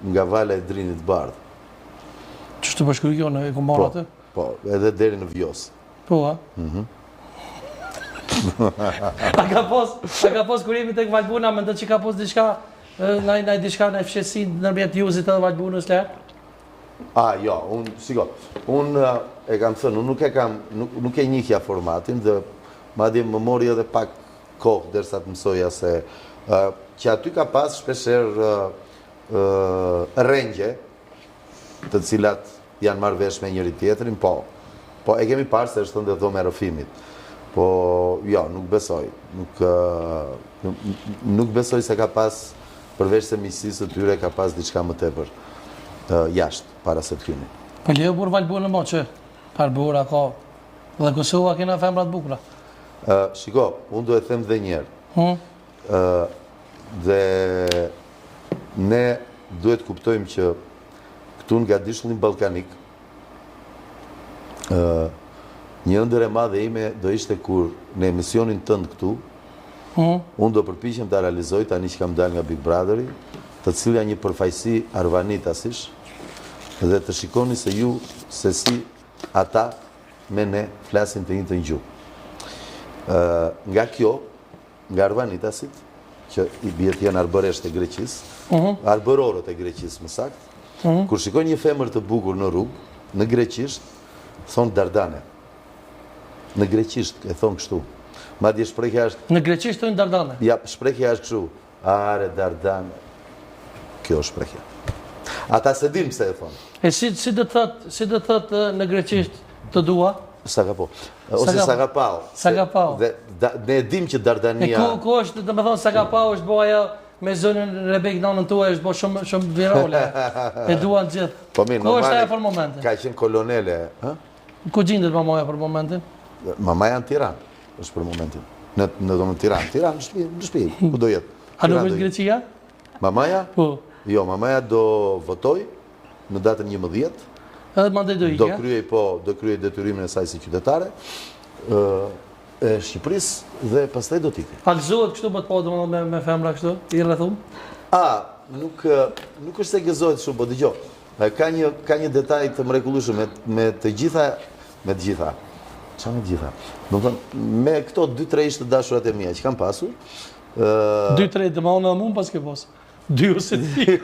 nga vala e Drinit Bardh. Ç'është bashkëri kjo në kombon atë? Po, edhe deri në Vjos. Po, a? A ka pos kur jemi tek Valbuna, mendon që ka pos diçka, diçka në fshesi ndërmjet Juzit edhe Valbunës lart? Jo, unë e kam thënë, unë nuk e njihja formatin dhe madje më mori edhe pak kohë derisa të mësoja se që aty ka pas shpesher rrengje të cilat janë marrë vesh me njëri tjetrin, po e kemi parë se është thënë dhe dhome rëfimit. Po, jo, nuk besoj. Nuk besoj se ka pas, përveç se miqësisë të tyre, ka pas diçka më tepër jashtë, para se të hyni. Po leo burë Valbunë mo që, par bura ka, dhe Kosova kena femrat bukura. Shiko, unë do e them dhe njerë. Dhe ne duhet kuptojmë që këtu nga dishullin balkanik, një ndër e madhe ime do ishte kur në emisionin tënd këtu, unë do përpiqem të realizoj tani që kam dalë nga Big Brotheri, të cilja një përfaqësi arvanitasish, dhe të shikoni se ju se si ata me ne flasin të njëjtën gjuhë. Nga kjo, nga arvanitasit, që i bjet janë arbëresht e Greqisë, arbërorët e Greqisë më sakt, kur shikoj një femër të bukur në rrugë, në greqisht, thonë Dardane. Në greqisht e thonë kështu. Madje shprehja është... Në greqisht thonë Dardane? Ja, shprehja është kështu. Are Dardane. Kjo është shprehja. Ata se dim pse e thonë. E si do thot në greqisht të dua? Sagapo. Ose Sagapau. Sagapau. Dhe ne dim që Dardania... E ku është, dhe me thonë, Sagapau është bo ajo me zonën Rebek nanën tua është bo shumë virale. E duan gjithë. Po mirë, ku është ajo për momentin? Ka qenë kolonele. Ku gjendet mamaja për momentin? Mamaja në Tiranë është për momentin. Në do në Tiranë. Tiranë, në shtëpi, ku do jetë. A nuk është Greqia? Mamaja? Po. Jo, mamaja do votoj në datën 11. Edhe mandej do ikja? Do kryej detyrimin e saj si qytetare e Shqipërisë dhe pastaj do t'ikë. A gëzohet kështu më të po me femra kështu, i rrethum? Nuk është se gëzohet shumë, po dëgjoj. Ka një detaj të mrekullueshëm me të gjitha. Çfarë me të gjitha? Do të thonë me këto 2-3 të dashurat e mia që kam pasur. 2-3 të më unë pas ke pas. 2 ose 3.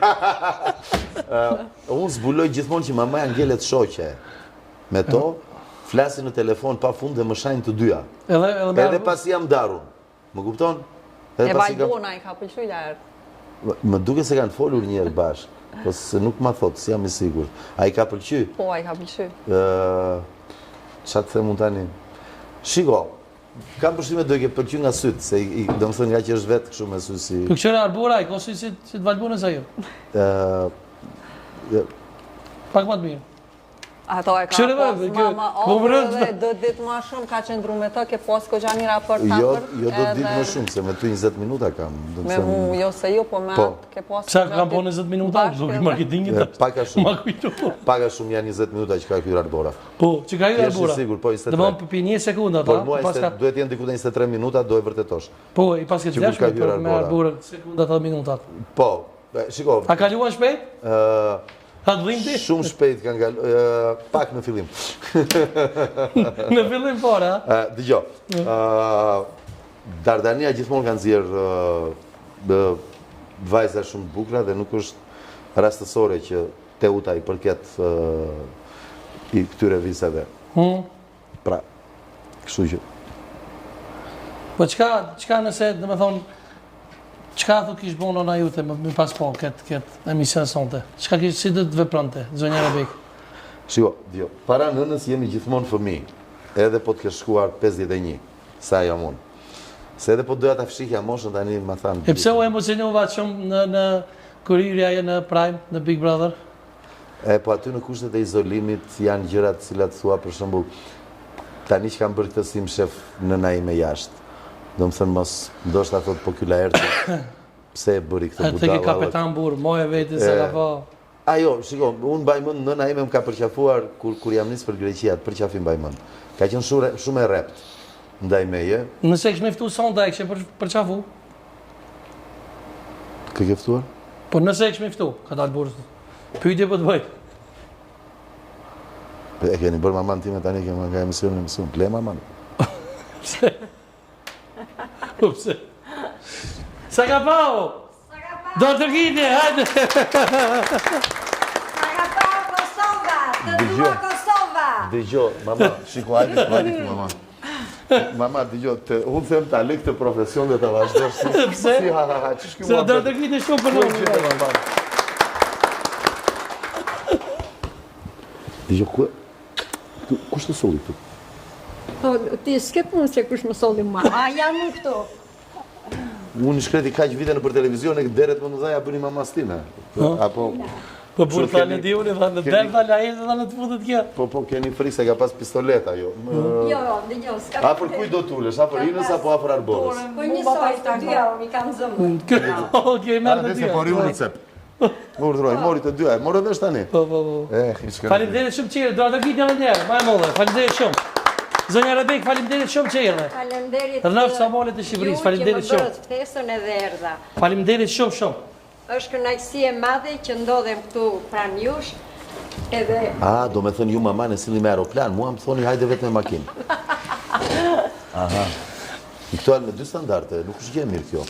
Unë zbuloj gjithmonë që mamaja ngelet shoqe me to. Flasin në telefon pa fund dhe më shajnë të dyja. Edhe pasi jam darun. Më kupton? E Valbona i ka pëlqyer lart. Më duke se kanë folur një herë bashkë. Po se nuk ma thotë, si jam i sigurt. A i ka pëlqyer? Po, a i ka pëlqyer. Çfarë të them unë tani? Shiko, kam përshtypjen do i ke pëlqyer nga syt, se do më thënë nga që është vetë kështu me sy si... Pëlqyer Arbora, i ka sy si të Valbonës ajo? Pak më të mirë. Ato e ka pas mama ofrë dhe do ditë ma shumë ka qëndru me të, ke pas ko gjani raport tapër. Jo do ditë më shumë, se me ty 20 minuta kam. Me mu, jo se jo, po me atë ke pas... Psa kam po 20 minuta, do i marketingit të... Paka shumë janë 20 minuta që ka hyrë Arbora. Po, që ka hyrë Arbora? Dhe më për 1 sekunda, ta? Por mua duhet jenë diku 23 minuta, do e vërtetosh. Po, i pas këtë gjashme për me Arbora, sekundat dhe minutat. Po, shiko... A kaluan shpejt? Shumë shpejt kanë kalu, pak në fillim. Në fillim fare, a? Dëgjoj, Dardania gjithmonë kanë nxjerrë vajza shumë të bukura dhe nuk është rastësore që Teuta i përket i këtyre vizave. Pra, kështu që. Po çka nëse, dhe me thonë, çka thu kish bono na jute me pas po këtë emision sonte? Çka kish si do të veprante, zonja Rebek? Shiko, dio, para nënës jemi gjithmonë fëmijë. Edhe po të kesh shkuar 51, sa jam unë. Se edhe po doja ta fshihja moshën tani më thanë. E pse u emocionova shumë në kur hyrja në Prime, në Big Brother? Po aty në kushtet e izolimit janë gjëra të cilat thua për shembull tani që kam bërë këtë si shef nëna ime jashtë. Do më thënë mos, ndoshta thotë po ky laertë, pse e bëri këtë budalla? Te ke kapetan burr, moje vetë se ka po. Ajo, shiko, unë mbaj mend nëna ime më ka përqafuar kur jam nis për Greqia, përqafim mbaj mend. Ka qenë shumë e rrept ndaj meje. Nëse kish më ftuar sonda e kishe përqafu? Kë ke ftuar? Po nëse e këshme ftu, ka dalë burës. Pyetje po të bëj. E keni bërë maman time tani kemi nga emisionin e mësuar. Ple maman. Pse? Po pse? Sa ka pao? Do të rgjitje, hajde! Sa ka pao Kosova, të dua Kosova! Dëgjo, mama, shiko, hajde këtu, mama. Mama, dëgjo, unë them ta lë këtë profesion dhe ta vazhdosh si. Pse? Si ha, ç'është ky Se do të rgjitje shumë për në. Dëgjo, kush të solli këtu? Po, ti s'ke punë se kush më solli mua. A jam unë këtu. Unë shkreti kaq vite në për televizion e deret më mëdha ja bëni mamas time. Apo Po burë thanë di unë, thanë del thanë a jetë thanë të futet kjo. po keni frikë se ka pas pistoleta jo. Jo, dëgjoj, s'ka. A për kujt do t'ulesh? A për Inës apo afër Arborës? Po një soj të dyja, unë i kam zëmë. Okej, merr të Se dy. po riu recept. Më urdhroj, mori të dyja, morë vesh tani. Po. Faleminderit shumë që do të rgjitje edhe një herë, më e modhe. Faleminderit shumë. Zonja Rebek, faleminderit shumë që erdhe. Faleminderit. Rënaf Samolet të Shqipërisë, faleminderit shumë. Ju që më bërët ftesën edhe erdha. Faleminderit shumë. Është kënaqësi e madhe që ndodhem këtu pranë jush. Edhe A, do me thënë ju mama në silli me aeroplan, mua më thoni hajde vetë me makinë. Aha. I këto me dy standarte, nuk është gjë mirë kjo.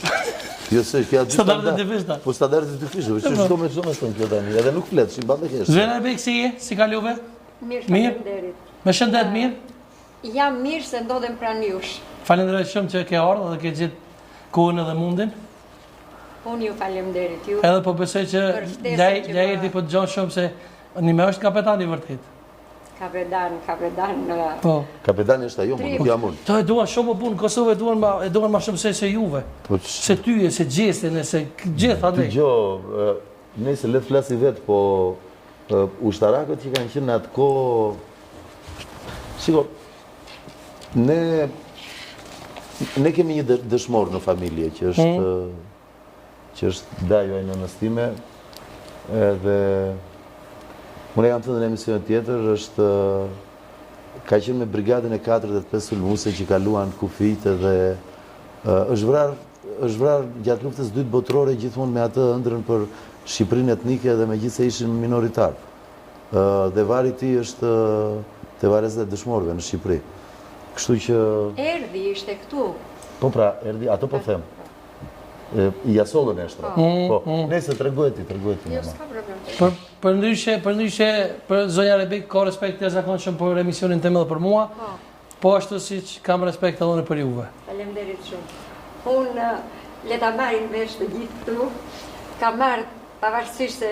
Jo se kjo dy Standardet e fishta. Po standardet e fishta, çdo me thënë kjo tani, edhe nuk flet, si mbante kesh. Zonja Rebek si je? Si kalove? mirë, Mirë. faleminderit. Me shëndet mirë? Jam mirë se ndodhem pranë jush. Falenderoj shumë që ke ardhur dhe ke gjetë kohën edhe mundin. Unë ju faleminderit ju. Edhe po besoj që Për ftesën që lajeti më- po dëgjon shumë se Nime është kapetani i vërtet. Kapedan. Po. Kapetani është ajo, nuk jam unë. To e duan shumë më punë, Kosovë e duan ma shumë se juve. Po Se tyje, se gjestin, se gjithë atë. dëgjo, nëse le të flasi vetë, po ushtarakët që kanë qenë në atë kohë, sigur, ne kemi një dëshmor në familje që është Dajo e nënës time, edhe unë jam thënë në emision tjetër, ka qenë me brigadën e 45 sulmuse që kaluan kufit edhe është vrarë gjatë luftës dytë botërore gjithmonë me atë ëndrën për Shqipërinë etnike dhe me gjithë se ishin minoritar. Dhe vari ti është të vares dhe dëshmorve në Shqipëri. Kështu që... Erdi ishte këtu. Po pra, erdi, ato po them. I jasollën eshtra. Po, nëse tregojti Jo, mama. s'ka problem. Për ndryshe, për zonja Rebek ka respekt të zakonshëm për emisionin tim edhe për mua, po ashtu siç kam respekt edhe për juve. Faleminderit shumë. Unë le ta marrin vesh të gjithë këtu. Ka marrë pavarësisht se